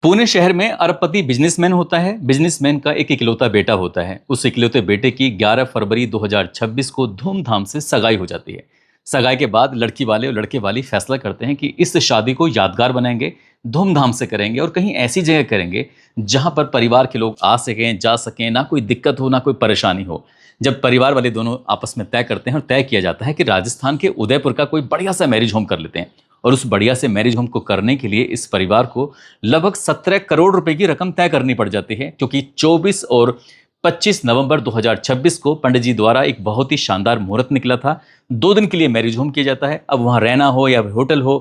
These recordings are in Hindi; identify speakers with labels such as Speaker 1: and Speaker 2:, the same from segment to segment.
Speaker 1: पुणे शहर में अरबपति बिजनेसमैन होता है। बिजनेसमैन का एक इकलौता बेटा होता है। उस इकलौते बेटे की 11 फरवरी 2026 को धूमधाम से सगाई हो जाती है। सगाई के बाद लड़की वाले और लड़के वाली फैसला करते हैं कि इस शादी को यादगार बनाएंगे, धूमधाम से करेंगे और कहीं ऐसी जगह करेंगे जहां पर परिवार के लोग आ सकें, जा सकें, ना कोई दिक्कत हो, ना कोई परेशानी हो। जब परिवार वाले दोनों आपस में तय करते हैं और तय किया जाता है कि राजस्थान के उदयपुर का कोई बढ़िया सा मैरिज होम कर लेते हैं, और उस बढ़िया से मैरिज होम को करने के लिए इस परिवार को लगभग 17 करोड़ रुपए की रकम तय करनी पड़ जाती है, क्योंकि 24 और 25 नवंबर 2026 को पंडित जी द्वारा एक बहुत ही शानदार मुहूर्त निकला था। 2 दिन के लिए मैरिज होम किया जाता है। अब वहाँ रहना हो या होटल हो,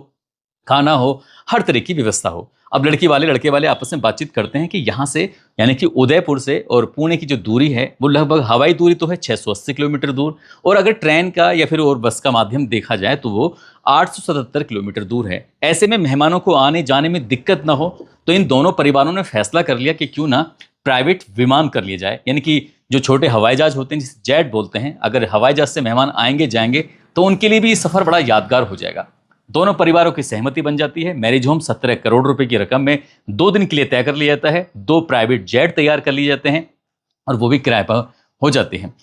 Speaker 1: खाना हो, हर तरह की व्यवस्था हो। अब लड़की वाले लड़के वाले आपस में बातचीत करते हैं कि यहाँ से यानी कि उदयपुर से और पुणे की जो दूरी है वो लगभग हवाई दूरी तो है 680 किलोमीटर दूर, और अगर ट्रेन का या फिर और बस का माध्यम देखा जाए तो वो 877 किलोमीटर दूर है। ऐसे में मेहमानों को आने जाने में दिक्कत ना हो तो इन दोनों परिवारों ने फैसला कर लिया कि क्यों ना प्राइवेट विमान कर लिया जाए, यानी कि जो छोटे हवाई जहाज होते हैं जिसे जेट बोलते हैं। अगर हवाई जहाज से मेहमान आएंगे जाएंगे तो उनके लिए भी ये सफर बड़ा यादगार हो जाएगा। दोनों परिवारों की सहमति बन जाती है। मैरिज होम 17 करोड़ रुपए की रकम में 2 दिन के लिए तय कर लिया जाता है। 2 प्राइवेट जेट तैयार कर लिए जाते हैं और वो भी किराए पर हो जाते हैं।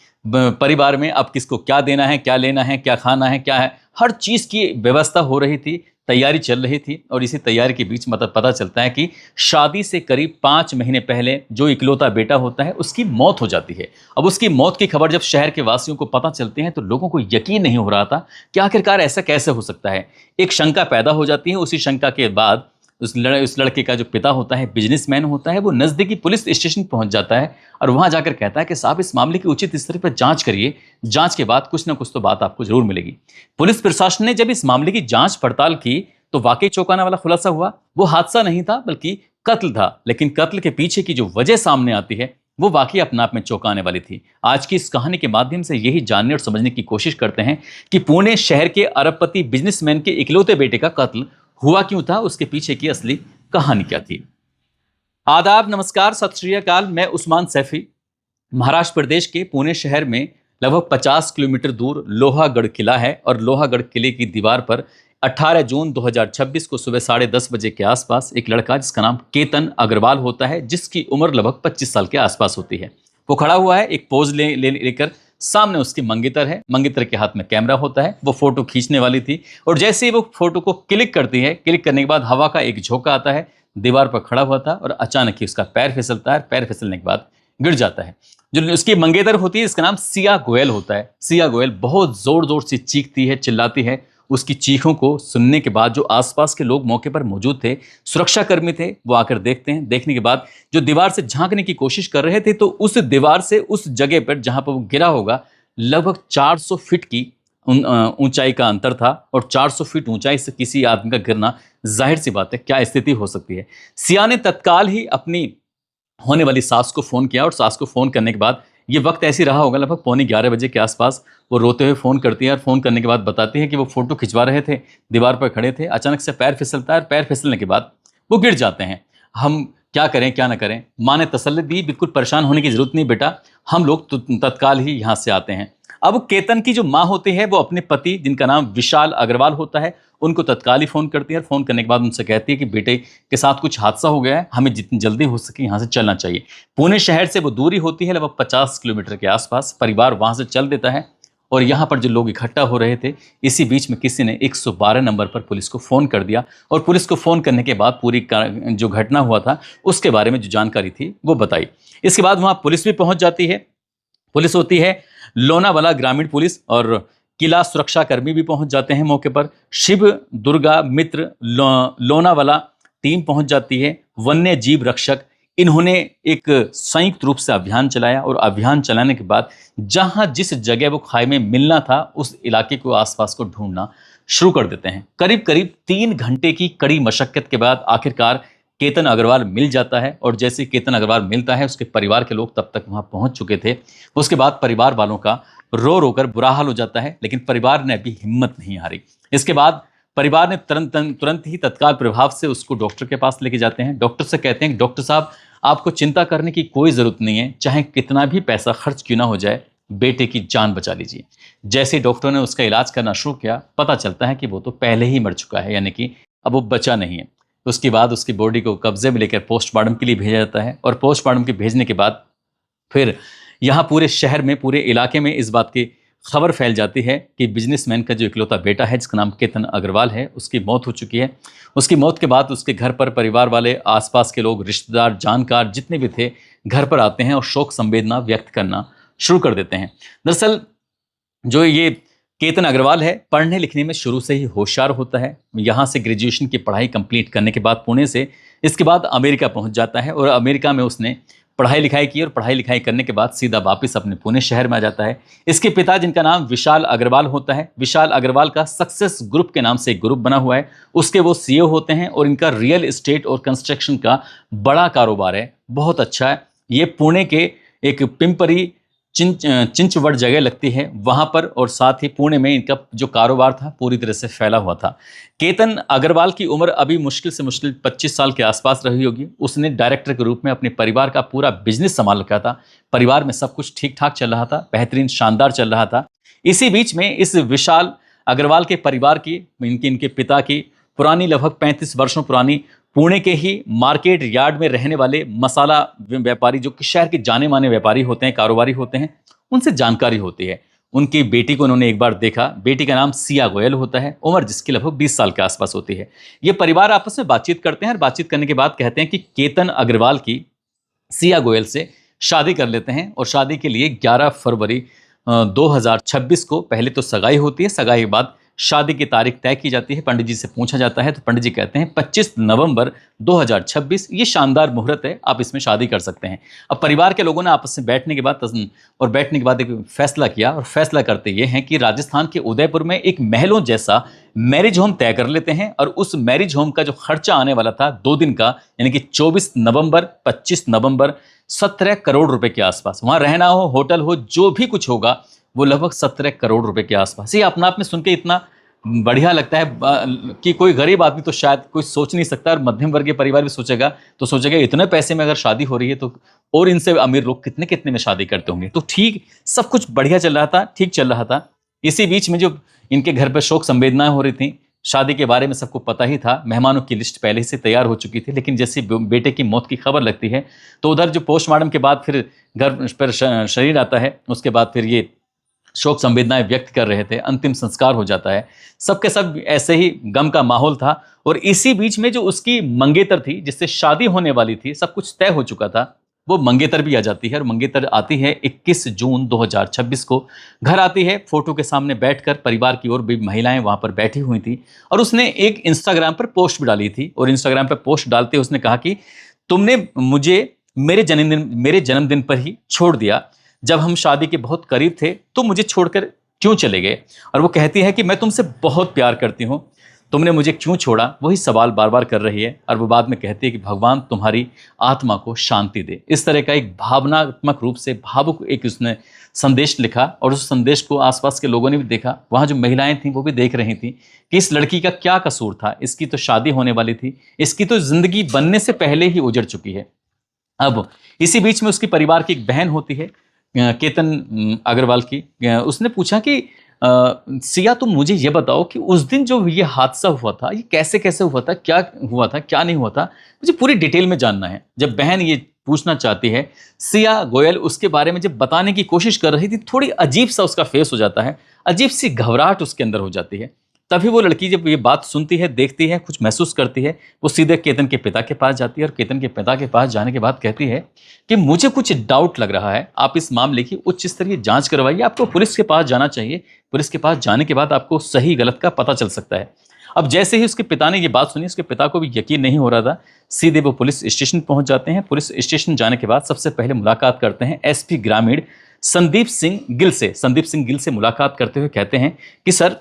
Speaker 1: परिवार में अब किसको क्या देना है, क्या लेना है, क्या खाना है, क्या है, हर चीज़ की व्यवस्था हो रही थी, तैयारी चल रही थी। और इसी तैयारी के बीच मतलब पता चलता है कि शादी से करीब 5 महीने पहले जो इकलौता बेटा होता है उसकी मौत हो जाती है। अब उसकी मौत की खबर जब शहर के वासियों को पता चलती है तो लोगों को यकीन नहीं हो रहा था कि आखिरकार ऐसा कैसे हो सकता है। एक शंका पैदा हो जाती है। उसी शंका के बाद उस लड़के का जो पिता होता है, बिजनेसमैन होता है, वो नज़दीकी पुलिस स्टेशन पहुंच जाता है और वहां जाकर कहता है कि साहब इस मामले की उचित स्तर पर जांच करिए, जांच के बाद कुछ ना कुछ तो बात आपको जरूर मिलेगी। पुलिस प्रशासन ने जब इस मामले की जांच पड़ताल की तो वाकई चौंकाने वाला खुलासा हुआ। वो हादसा नहीं था बल्कि कत्ल था, लेकिन कत्ल के पीछे की जो वजह सामने आती है वो वाकई अपने आप में चौंकाने वाली थी। आज की इस कहानी के माध्यम से यही जानने और समझने की कोशिश करते हैं कि पुणे शहर के अरबपति बिजनेसमैन के इकलौते बेटे का कत्ल हुआ क्यों था, उसके पीछे की असली कहानी क्या थी। आदाब, नमस्कार, सत श्री अकाल। मैं उस्मान सैफी। महाराष्ट्र प्रदेश के पुणे शहर में लगभग 50 किलोमीटर दूर लोहागढ़ किला है और लोहागढ़ किले की दीवार पर 18 जून 2026 को सुबह 10:30 बजे के आसपास एक लड़का जिसका नाम केतन अग्रवाल होता है, जिसकी उम्र लगभग 25 साल के आसपास होती है, वो खड़ा हुआ है एक पोज लेकर। सामने उसकी मंगेतर है, मंगेतर के हाथ में कैमरा होता है, वो फोटो खींचने वाली थी। और जैसे ही वो फोटो को क्लिक करती है, क्लिक करने के बाद हवा का एक झोंका आता है। दीवार पर खड़ा हुआ था और अचानक ही उसका पैर फिसलता है। पैर फिसलने के बाद गिर जाता है। जो उसकी मंगेतर होती है इसका नाम सिया गोयल होता है। सिया गोयल बहुत जोर जोर से चीखती है, चिल्लाती है। उसकी चीखों को सुनने के बाद जो आसपास के लोग मौके पर मौजूद थे, सुरक्षाकर्मी थे, वो आकर देखते हैं। देखने के बाद जो दीवार से झांकने की कोशिश कर रहे थे तो उस दीवार से उस जगह पर जहां पर वो गिरा होगा लगभग 400 फीट की ऊंचाई का अंतर था। और 400 फीट ऊंचाई से किसी आदमी का गिरना, जाहिर सी बात है क्या स्थिति हो सकती है। सिया ने तत्काल ही अपनी होने वाली सास को फ़ोन किया और सास को फ़ोन करने के बाद ये वक्त ऐसी रहा होगा लगभग 11:15 बजे के आसपास, वो रोते हुए फ़ोन करती है और फ़ोन करने के बाद बताती है कि वो फ़ोटो खिंचवा रहे थे, दीवार पर खड़े थे, अचानक से पैर फिसलता है और पैर फिसलने के बाद वो गिर जाते हैं। हम क्या करें क्या ना करें। माँ ने तसल्ली दी, बिल्कुल परेशान होने की ज़रूरत नहीं बेटा, हम लोग तत्काल ही यहाँ से आते हैं। अब केतन की जो माँ होती है वो अपने पति जिनका नाम विशाल अग्रवाल होता है उनको तत्काल ही फ़ोन करती है। फ़ोन करने के बाद उनसे कहती है कि बेटे के साथ कुछ हादसा हो गया है, हमें जितनी जल्दी हो सके यहाँ से चलना चाहिए। पुणे शहर से वो दूरी होती है लगभग 50 किलोमीटर के आसपास। परिवार वहाँ से चल देता है और यहाँ पर जो लोग इकट्ठा हो रहे थे, इसी बीच में किसी ने 112 नंबर पर पुलिस को फ़ोन कर दिया। और पुलिस को फ़ोन करने के बाद पूरी जो घटना हुआ था उसके बारे में जो जानकारी थी वो बताई। इसके बाद वहाँ पुलिस भी पहुँच जाती है। पुलिस होती है लोनावाला ग्रामीण पुलिस और किला सुरक्षा कर्मी भी पहुंच जाते हैं मौके पर। शिव दुर्गा मित्र लोनावाला टीम पहुंच जाती है। वन्य जीव रक्षक, इन्होंने एक संयुक्त रूप से अभियान चलाया और अभियान चलाने के बाद जहां जिस जगह वो खाई में मिलना था उस इलाके को आसपास को ढूंढना शुरू कर देते हैं। करीब करीब 3 घंटे की कड़ी मशक्कत के बाद आखिरकार केतन अग्रवाल मिल जाता है। और जैसे केतन अग्रवाल मिलता है उसके परिवार के लोग तब तक वहां पहुंच चुके थे। उसके बाद परिवार वालों का रो रो कर बुरा हाल हो जाता है, लेकिन परिवार ने अभी हिम्मत नहीं हारी। इसके बाद परिवार ने तुरंत ही तत्काल प्रभाव से उसको डॉक्टर के पास लेके जाते हैं। डॉक्टर से कहते हैं डॉक्टर साहब आपको चिंता करने की कोई ज़रूरत नहीं है, चाहे कितना भी पैसा खर्च क्यों ना हो जाए, बेटे की जान बचा लीजिए। जैसे डॉक्टर ने उसका इलाज करना शुरू किया, पता चलता है कि वो तो पहले ही मर चुका है, यानी कि अब वो बचा नहीं है। उसके बाद उसकी बॉडी को कब्जे में लेकर पोस्टमार्टम के लिए भेजा जाता है और पोस्टमार्टम के भेजने के बाद फिर यहाँ पूरे शहर में, पूरे इलाके में इस बात की खबर फैल जाती है कि बिजनेसमैन का जो इकलौता बेटा है जिसका नाम केतन अग्रवाल है, उसकी मौत हो चुकी है। उसकी मौत के बाद उसके घर पर परिवार वाले, आसपास के लोग, रिश्तेदार, जानकार जितने भी थे घर पर आते हैं और शोक संवेदना व्यक्त करना शुरू कर देते हैं। दरअसल जो ये केतन अग्रवाल है, पढ़ने लिखने में शुरू से ही होशियार होता है। यहाँ से ग्रेजुएशन की पढ़ाई कंप्लीट करने के बाद पुणे से इसके बाद अमेरिका पहुँच जाता है और अमेरिका में उसने पढ़ाई लिखाई की और पढ़ाई लिखाई करने के बाद सीधा वापस अपने पुणे शहर में आ जाता है। इसके पिता, जिनका नाम विशाल अग्रवाल होता है, विशाल अग्रवाल का सक्सेस ग्रुप के नाम से एक ग्रुप बना हुआ है, उसके वो सीईओ होते हैं और इनका रियल एस्टेट और कंस्ट्रक्शन का बड़ा कारोबार है, बहुत अच्छा है। ये पुणे के एक पिंपरी चिंचवड़ जगह लगती है वहाँ पर, और साथ ही पुणे में इनका जो कारोबार था पूरी तरह से फैला हुआ था। केतन अग्रवाल की उम्र अभी मुश्किल से मुश्किल 25 साल के आसपास रही होगी। उसने डायरेक्टर के रूप में अपने परिवार का पूरा बिजनेस संभाल रखा था। परिवार में सब कुछ ठीक ठाक चल रहा था, बेहतरीन शानदार चल रहा था। इसी बीच में इस विशाल अग्रवाल के परिवार की, इनके पिता की पुरानी, लगभग 35 वर्षों पुरानी, पुणे के ही मार्केट यार्ड में रहने वाले मसाला व्यापारी, जो कि शहर के जाने माने व्यापारी होते हैं, कारोबारी होते हैं, उनसे जानकारी होती है। उनकी बेटी को उन्होंने एक बार देखा। बेटी का नाम सिया गोयल होता है, उम्र जिसकी लगभग 20 साल के आसपास होती है। ये परिवार आपस में बातचीत करते हैं और बातचीत करने के बाद कहते हैं कि केतन अग्रवाल की सिया गोयल से शादी कर लेते हैं। और शादी के लिए 11 फरवरी 2026 को पहले तो सगाई होती है। सगाई के बाद शादी की तारीख तय की जाती है। पंडित जी से पूछा जाता है तो पंडित जी कहते हैं 25 नवंबर 2026 ये शानदार मुहूर्त है, आप इसमें शादी कर सकते हैं। अब परिवार के लोगों ने आपस में बैठने के बाद एक फैसला किया, और फैसला करते ये हैं कि राजस्थान के उदयपुर में एक महलों जैसा मैरिज होम तय कर लेते हैं। और उस मैरिज होम का जो खर्चा आने वाला था 2 दिन का, यानी कि 24 नवंबर 25 नवंबर 17 करोड़ रुपए के आसपास, वहां रहना हो, होटल हो, जो भी कुछ होगा वो लगभग 17 करोड़ रुपए के आसपास। ये अपना आप में सुन के इतना बढ़िया लगता है कि कोई गरीब आदमी तो शायद कोई सोच नहीं सकता, और मध्यम वर्गीय परिवार भी सोचेगा तो सोचेगा इतने पैसे में अगर शादी हो रही है तो और इनसे अमीर लोग कितने कितने में शादी करते होंगे। तो ठीक सब कुछ बढ़िया चल रहा था, ठीक चल रहा था। इसी बीच में जो इनके घर पर शोक संवेदनाएं हो रही थी, शादी के बारे में सबको पता ही था, मेहमानों की लिस्ट पहले से तैयार हो चुकी थी। लेकिन जैसे बेटे की मौत की खबर लगती है तो उधर जो पोस्टमार्टम के बाद फिर घर पर शरीर आता है, उसके बाद फिर ये शोक संवेदनाएं व्यक्त कर रहे थे, अंतिम संस्कार हो जाता है। सबके सब ऐसे ही गम का माहौल था। और इसी बीच में जो उसकी मंगेतर थी, जिससे शादी होने वाली थी, सब कुछ तय हो चुका था, वो मंगेतर भी आ जाती है। और मंगेतर आती है 21 जून 2026 को, घर आती है, फोटो के सामने बैठकर, परिवार की और भी महिलाएं वहां पर बैठी हुई थी। और उसने एक इंस्टाग्राम पर पोस्ट भी डाली थी, और इंस्टाग्राम पर पोस्ट डालते उसने कहा कि तुमने मुझे मेरे जन्मदिन पर ही छोड़ दिया, जब हम शादी के बहुत करीब थे तो मुझे छोड़कर क्यों चले गए। और वो कहती है कि मैं तुमसे बहुत प्यार करती हूँ, तुमने मुझे क्यों छोड़ा, वही सवाल बार बार कर रही है। और वो बाद में कहती है कि भगवान तुम्हारी आत्मा को शांति दे। इस तरह का एक भावनात्मक रूप से भावुक एक उसने संदेश लिखा, और उस संदेश को आसपास के लोगों ने भी देखा। वहाँ जो महिलाएं थीं वो भी देख रही थीं कि इस लड़की का क्या कसूर था, इसकी तो शादी होने वाली थी, इसकी तो जिंदगी बनने से पहले ही उजड़ चुकी है। अब इसी बीच में उसकी परिवार की एक बहन होती है, केतन अग्रवाल की। उसने पूछा कि सिया तुम मुझे ये बताओ कि उस दिन जो ये हादसा हुआ था, ये कैसे कैसे हुआ था, क्या हुआ था, क्या नहीं हुआ था, मुझे पूरी डिटेल में जानना है। जब बहन ये पूछना चाहती है, सिया गोयल उसके बारे में जब बताने की कोशिश कर रही थी, थोड़ी अजीब सा उसका फेस हो जाता है, अजीब सी घबराहट उसके अंदर हो जाती है। तभी वो लड़की जब ये बात सुनती है, देखती है, कुछ महसूस करती है, वो सीधे केतन के पिता के पास जाती है। और केतन के पिता के पास जाने के बाद कहती है कि मुझे कुछ डाउट लग रहा है, आप इस मामले की उच्च स्तरीय जांच करवाइए, आपको पुलिस के पास जाना चाहिए, पुलिस के पास जाने के बाद आपको सही गलत का पता चल सकता है। अब जैसे ही उसके पिता ने ये बात सुनी, उसके पिता को भी यकीन नहीं हो रहा था। सीधे वो पुलिस स्टेशन पहुंच जाते हैं। पुलिस स्टेशन जाने के बाद सबसे पहले मुलाकात करते हैं एसपी ग्रामीण संदीप सिंह गिल से। संदीप सिंह गिल से मुलाकात करते हुए कहते हैं कि सर,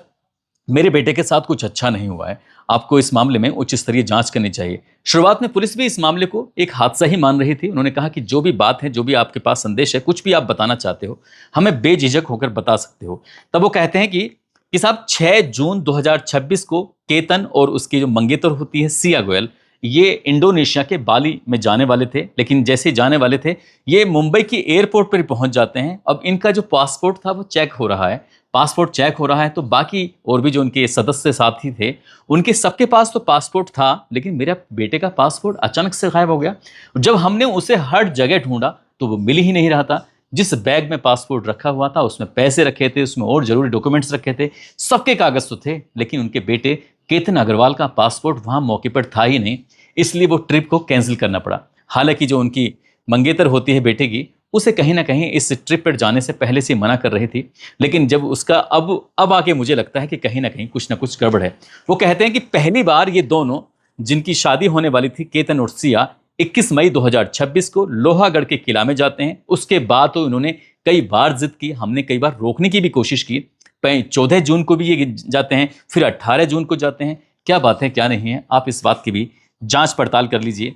Speaker 1: मेरे बेटे के साथ कुछ अच्छा नहीं हुआ है, आपको इस मामले में उच्च स्तरीय जांच करनी चाहिए। शुरुआत में पुलिस भी इस मामले को एक हादसा ही मान रही थी। उन्होंने कहा कि जो भी बात है, जो भी आपके पास संदेश है, कुछ भी आप बताना चाहते हो, हमें बेझिझक होकर बता सकते हो। तब वो कहते हैं कि साहब 6 जून 2026 को केतन और उसकी जो मंगेतर होती है सिया गोयल, ये इंडोनेशिया के बाली में जाने वाले थे। लेकिन जैसे ही जाने वाले थे, ये मुंबई की एयरपोर्ट पर पहुंच जाते हैं। अब इनका जो पासपोर्ट था वो चेक हो रहा है, पासपोर्ट चेक हो रहा है तो बाकी और भी जो उनके सदस्य साथी थे, उनके सबके पास तो पासपोर्ट था, लेकिन मेरे बेटे का पासपोर्ट अचानक से गायब हो गया। जब हमने उसे हर जगह ढूंढा तो वो मिल ही नहीं रहा था। जिस बैग में पासपोर्ट रखा हुआ था उसमें पैसे रखे थे, उसमें और जरूरी डॉक्यूमेंट्स रखे थे, सबके कागज तो थे, लेकिन उनके बेटे केतन अग्रवाल का पासपोर्ट वहां मौके पर था ही नहीं। इसलिए वो ट्रिप को कैंसिल करना पड़ा। हालांकि जो उनकी मंगेतर होती है बेटे की, उसे कहीं ना कहीं इस ट्रिप पर जाने से पहले से मना कर रही थी, लेकिन जब उसका अब आके मुझे लगता है कि कहीं ना कुछ गड़बड़ है। वो कहते हैं कि पहली बार ये दोनों, जिनकी शादी होने वाली थी, केतन और सिया, 21 मई 2026 को लोहागढ़ के किला में जाते हैं। उसके बाद तो इन्होंने कई बार जिद की, हमने कई बार रोकने की भी कोशिश की। 14 जून को भी ये जाते हैं, फिर 18 जून को जाते हैं। क्या बात है क्या नहीं है, आप इस बात की भी जांच पड़ताल कर लीजिए।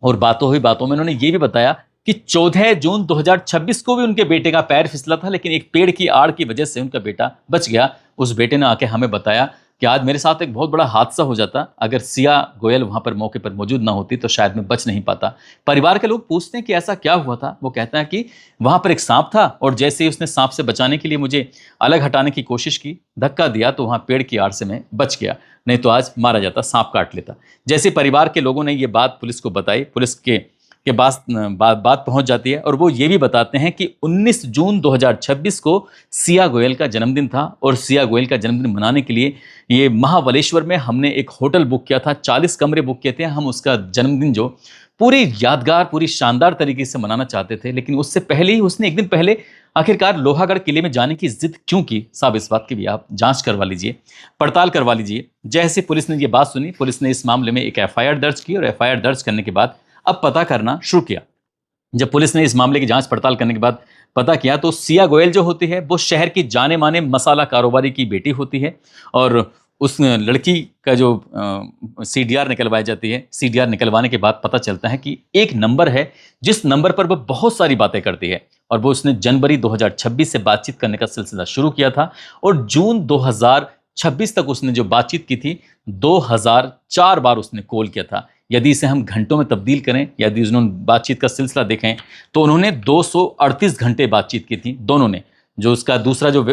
Speaker 1: और बातों हुई बातों में उन्होंने ये भी बताया कि 14 जून 2026 को भी उनके बेटे का पैर फिसला था, लेकिन एक पेड़ की आड़ की वजह से उनका बेटा बच गया। उस बेटे ने आके हमें बताया कि आज मेरे साथ एक बहुत बड़ा हादसा हो जाता, अगर सिया गोयल वहां पर मौके पर मौजूद ना होती तो शायद मैं बच नहीं पाता। परिवार के लोग पूछते हैं कि ऐसा क्या हुआ था। वो कहता है कि वहां पर एक सांप था और जैसे ही उसने सांप से बचाने के लिए मुझे अलग हटाने की कोशिश की, धक्का दिया, तो वहां पेड़ की आड़ से मैं बच गया, नहीं तो आज मारा जाता, सांप काट लेता। जैसे परिवार के लोगों ने ये बात पुलिस को बताई, पुलिस के पास बात पहुंच जाती है और वो ये भी बताते हैं कि 19 जून 2026 को सिया गोयल का जन्मदिन था और सिया गोयल का जन्मदिन मनाने के लिए ये महाबलेश्वर में हमने एक होटल बुक किया था, 40 कमरे बुक किए थे। हम उसका जन्मदिन जो पूरी यादगार, पूरी शानदार तरीके से मनाना चाहते थे, लेकिन उससे पहले ही उसने एक दिन पहले आखिरकार लोहागढ़ किले में जाने की जिद क्यों की, साहब इस बात की भी आप जांच करवा लीजिए, पड़ताल करवा लीजिए। जैसे पुलिस ने ये बात सुनी, पुलिस ने इस मामले में एक एफआईआर दर्ज की और एफआईआर दर्ज करने के बाद अब पता करना शुरू किया। जब पुलिस ने इस मामले की जांच पड़ताल करने के बाद पता किया तो सिया गोयल जो होती है वो शहर की जाने माने मसाला कारोबारी की बेटी होती है और उस लड़की का जो सीडीआर निकलवाई जाती है, सीडीआर निकलवाने के बाद पता चलता है कि एक नंबर है जिस नंबर पर वो बहुत सारी बातें करती है और वो उसने जनवरी 2026 से बातचीत करने का सिलसिला शुरू किया था और जून 2026 तक उसने जो बातचीत की थी, 2004 बार उसने कॉल किया था। यदि इसे हम घंटों में तब्दील करें, यदि उन्होंने बातचीत का सिलसिला देखें तो उन्होंने 238 घंटे बातचीत की थी दोनों ने। जो उसका दूसरा जो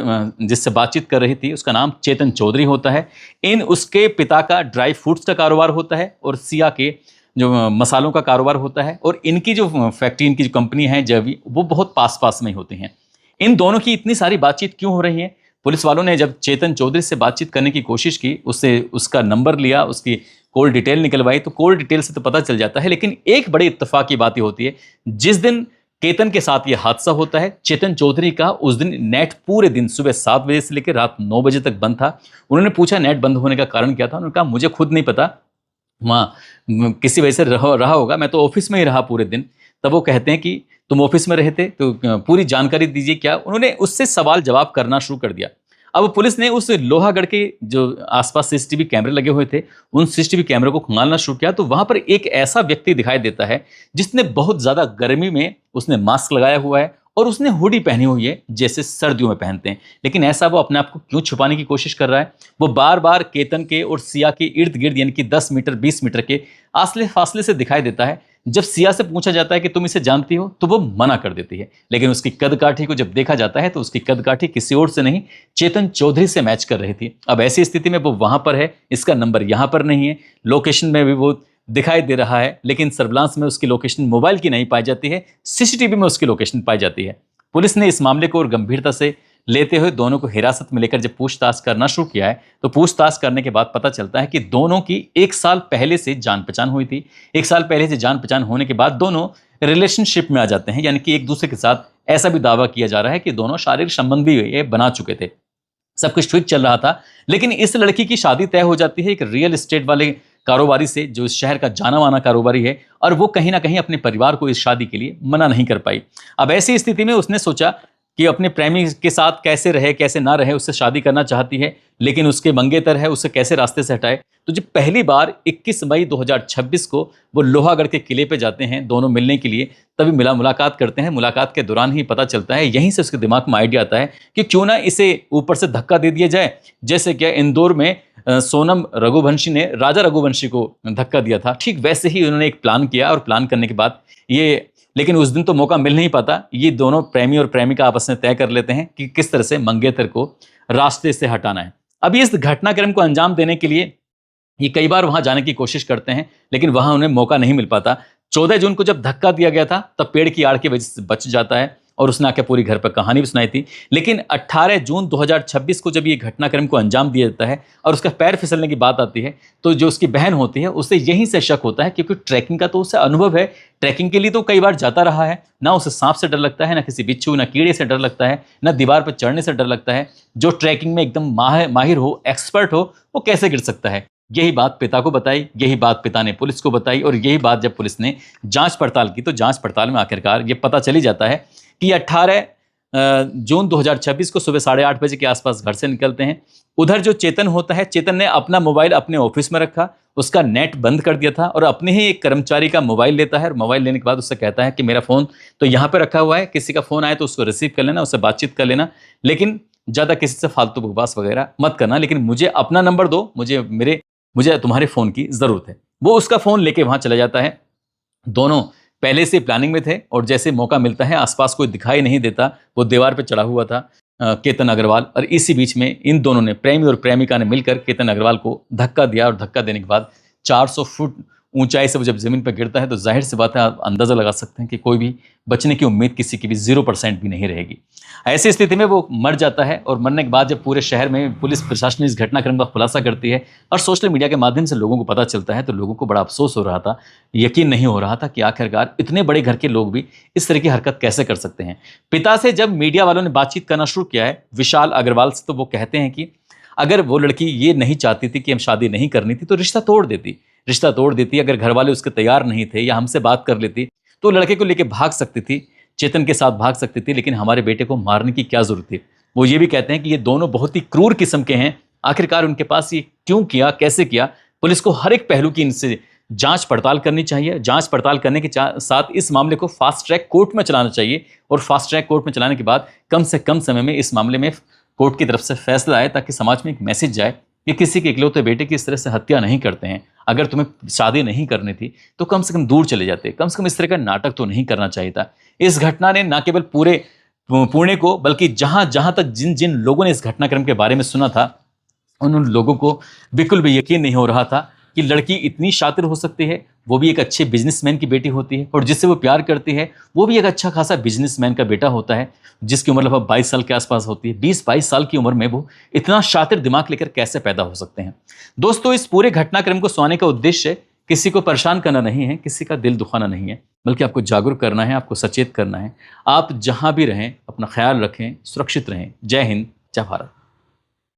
Speaker 1: जिससे बातचीत कर रही थी उसका नाम चेतन चौधरी होता है। उसके पिता का ड्राई फ्रूट्स का कारोबार होता है और सिया के जो मसालों का कारोबार होता है और इनकी जो फैक्ट्री, इनकी जो कंपनी है जवी, वो बहुत पास पास में ही होती हैं। इन दोनों की इतनी सारी बातचीत क्यों हो रही है? पुलिस वालों ने जब चेतन चौधरी से बातचीत करने की कोशिश की, उससे उसका नंबर लिया, उसकी कॉल डिटेल निकलवाई, तो कॉल डिटेल से तो पता चल जाता है। लेकिन एक बड़ी इत्तेफाक की बात होती है, जिस दिन केतन के साथ ये हादसा होता है, चेतन चौधरी का उस दिन नेट पूरे दिन सुबह 7 बजे से लेकर रात 9 बजे तक बंद था। उन्होंने पूछा नेट बंद होने का कारण क्या था, उन्होंने कहा मुझे खुद नहीं पता, वहाँ किसी वजह से रहा होगा, मैं तो ऑफिस में ही रहा पूरे दिन। तब वो कहते हैं कि तुम ऑफिस में रहे थे तो पूरी जानकारी दीजिए क्या। उन्होंने उससे सवाल जवाब करना शुरू कर दिया। अब पुलिस ने उस लोहागढ़ के जो आसपास सीसीटीवी कैमरे लगे हुए थे, उन सीसीटीवी कैमरे को खंगालना शुरू किया तो वहां पर एक ऐसा व्यक्ति दिखाई देता है जिसने बहुत ज्यादा गर्मी में उसने मास्क लगाया हुआ है और उसने हुडी पहनी हुई है जैसे सर्दियों में पहनते हैं। लेकिन ऐसा वो अपने आप को क्यों छुपाने की कोशिश कर रहा है? वो बार बार केतन के और सिया के इर्द गिर्द यानी कि 10 मीटर 20 मीटर के फासले से दिखाई देता है। जब सिया से पूछा जाता है कि तुम इसे जानती हो तो वो मना कर देती है, लेकिन उसकी कदकाठी को जब देखा जाता है तो उसकी कदकाठी किसी और से नहीं, चेतन चौधरी से मैच कर रही थी। अब ऐसी स्थिति में वो वहां पर है, इसका नंबर यहां पर नहीं है, लोकेशन में भी वो दिखाई दे रहा है, लेकिन सर्विलांस में उसकी लोकेशन मोबाइल की नहीं पाई जाती है, सीसीटीवी में उसकी लोकेशन पाई जाती है। पुलिस ने इस मामले को और गंभीरता से लेते हुए दोनों को हिरासत में लेकर जब पूछताछ करना शुरू किया है तो पूछताछ करने के बाद पता चलता है कि दोनों की 1 साल पहले से जान पहचान हुई थी। 1 साल पहले से जान पहचान होने के बाद दोनों रिलेशनशिप में आ जाते हैं, यानी कि एक दूसरे के साथ ऐसा भी दावा किया जा रहा है कि दोनों शारीरिक संबंध भी ये बना चुके थे। सब कुछ ठीक चल रहा था, लेकिन इस लड़की की शादी तय हो जाती है एक रियल एस्टेट वाले कारोबारी से, जो इस शहर का जाना माना कारोबारी है, और वो कहीं ना कहीं अपने परिवार को इस शादी के लिए मना नहीं कर पाई। अब ऐसी स्थिति में उसने सोचा कि अपने प्रेमी के साथ कैसे रहे कैसे ना रहे, उससे शादी करना चाहती है, लेकिन उसके मंगेतर है, उसे कैसे रास्ते से हटाए। तो जब पहली बार 21 मई 2026 को वो लोहागढ़ के किले पे जाते हैं दोनों मिलने के लिए, तभी मुलाकात करते हैं। मुलाकात के दौरान ही पता चलता है, यहीं से उसके दिमाग में आइडिया आता है कि क्यों ना इसे ऊपर से धक्का दे दिया जाए, जैसे क्या इंदौर में सोनम रघुवंशी ने राजा रघुवंशी को धक्का दिया था। ठीक वैसे ही उन्होंने एक प्लान किया और प्लान करने के बाद ये लेकिन उस दिन तो मौका मिल नहीं पाता। ये दोनों प्रेमी और प्रेमिका आपस में तय कर लेते हैं कि किस तरह से मंगेतर को रास्ते से हटाना है। अब इस घटनाक्रम को अंजाम देने के लिए ये कई बार वहां जाने की कोशिश करते हैं, लेकिन वहां उन्हें मौका नहीं मिल पाता। 14 जून को जब धक्का दिया गया था तब पेड़ की आड़ की वजह से बच जाता है और उसने आके पूरी घर पर कहानी भी सुनाई थी। लेकिन 18 जून 2026 को जब ये घटनाक्रम को अंजाम दिया जाता है और उसका पैर फिसलने की बात आती है, तो जो उसकी बहन होती है उसे यहीं से शक होता है, क्योंकि ट्रैकिंग का तो उसे अनुभव है। ट्रैकिंग के लिए तो कई बार जाता रहा है। ना उसे सांप से डर लगता है, ना किसी बिच्छू, ना कीड़े से डर लगता है, ना दीवार पर चढ़ने से डर लगता है। जो ट्रैकिंग में एकदम माहिर हो, एक्सपर्ट हो, वो कैसे गिर सकता है। यही बात पिता को बताई, यही बात पिता ने पुलिस को बताई, और यही बात जब पुलिस ने जांच पड़ताल की तो जांच पड़ताल में आखिरकार ये पता चली जाता है कि 18 जून 2026 को सुबह 8:30 बजे के आसपास घर से निकलते हैं। उधर जो चेतन होता है, चेतन ने अपना मोबाइल अपने ऑफिस में रखा, उसका नेट बंद कर दिया था और अपने ही एक कर्मचारी का मोबाइल लेता है। और मोबाइल लेने के बाद उससे कहता है कि मेरा फ़ोन तो यहाँ पे रखा हुआ है, किसी का फ़ोन आए तो उसको रिसीव कर लेना, उससे बातचीत कर लेना, लेकिन ज़्यादा किसी से फालतू बकवास वगैरह मत करना, लेकिन मुझे अपना नंबर दो, मुझे तुम्हारे फ़ोन की ज़रूरत है। वो उसका फ़ोन लेके वहाँ चला जाता है। दोनों पहले से प्लानिंग में थे और जैसे मौका मिलता है, आसपास कोई दिखाई नहीं देता, वो दीवार पे चढ़ा हुआ था केतन अग्रवाल, और इसी बीच में इन दोनों ने, प्रेमी और प्रेमिका ने मिलकर केतन अग्रवाल को धक्का दिया। और धक्का देने के बाद 400 फुट ऊंचाई से वो जब जमीन पर गिरता है तो जाहिर सी बात है, आप अंदाजा लगा सकते हैं कि कोई भी बचने की उम्मीद किसी की भी 0% भी नहीं रहेगी। ऐसी स्थिति में वो मर जाता है और मरने के बाद जब पूरे शहर में पुलिस प्रशासन इस घटनाक्रम का खुलासा करती है और सोशल मीडिया के माध्यम से लोगों को पता चलता है, तो लोगों को बड़ा अफसोस हो रहा था, यकीन नहीं हो रहा था कि आखिरकार इतने बड़े घर के लोग भी इस तरह की हरकत कैसे कर सकते हैं। पिता से जब मीडिया वालों ने बातचीत करना शुरू किया है, विशाल अग्रवाल से, तो वो कहते हैं कि अगर वो लड़की ये नहीं चाहती थी कि हम शादी नहीं करनी थी तो रिश्ता तोड़ देती। अगर घर वाले उसके तैयार नहीं थे या हमसे बात कर लेती तो लड़के को लेकर भाग सकती थी, चेतन के साथ भाग सकती थी, लेकिन हमारे बेटे को मारने की क्या जरूरत थी। वो ये भी कहते हैं कि ये दोनों बहुत ही क्रूर किस्म के हैं, आखिरकार उनके पास ये क्यों किया, कैसे किया। पुलिस को हर एक पहलू की इनसे जांच पड़ताल करनी चाहिए। जांच पड़ताल करने के साथ इस मामले को फास्ट ट्रैक कोर्ट में चलाना चाहिए, और फास्ट ट्रैक कोर्ट में चलाने के बाद कम से कम समय में इस मामले में कोर्ट की तरफ से फैसला आए, ताकि समाज में एक मैसेज जाए कि किसी के इकलौते बेटे की इस तरह से हत्या नहीं करते हैं। अगर तुम्हें शादी नहीं करनी थी तो कम से कम दूर चले जाते, कम से कम इस तरह का नाटक तो नहीं करना चाहिए था। इस घटना ने न केवल पूरे पुणे को, बल्कि जहां जहां तक जिन जिन लोगों ने इस घटनाक्रम के बारे में सुना था, उन लोगों को बिल्कुल भी यकीन नहीं हो रहा था कि लड़की इतनी शातिर हो सकती है, वो भी एक अच्छे बिजनेसमैन की बेटी होती है, और जिससे वो प्यार करती है वो भी एक अच्छा खासा बिजनेसमैन का बेटा होता है, जिसकी उम्र लगभग 22 साल के आसपास होती है। 20-22 साल की उम्र में वो इतना शातिर दिमाग लेकर कैसे पैदा हो सकते हैं। दोस्तों, इस पूरे घटनाक्रम को सुनाने का उद्देश्य किसी को परेशान करना नहीं है, किसी का दिल दुखाना नहीं है, बल्कि आपको जागरूक करना है, आपको सचेत करना है। आप जहां भी रहें अपना ख्याल रखें, सुरक्षित रहें। जय हिंद, जय भारत।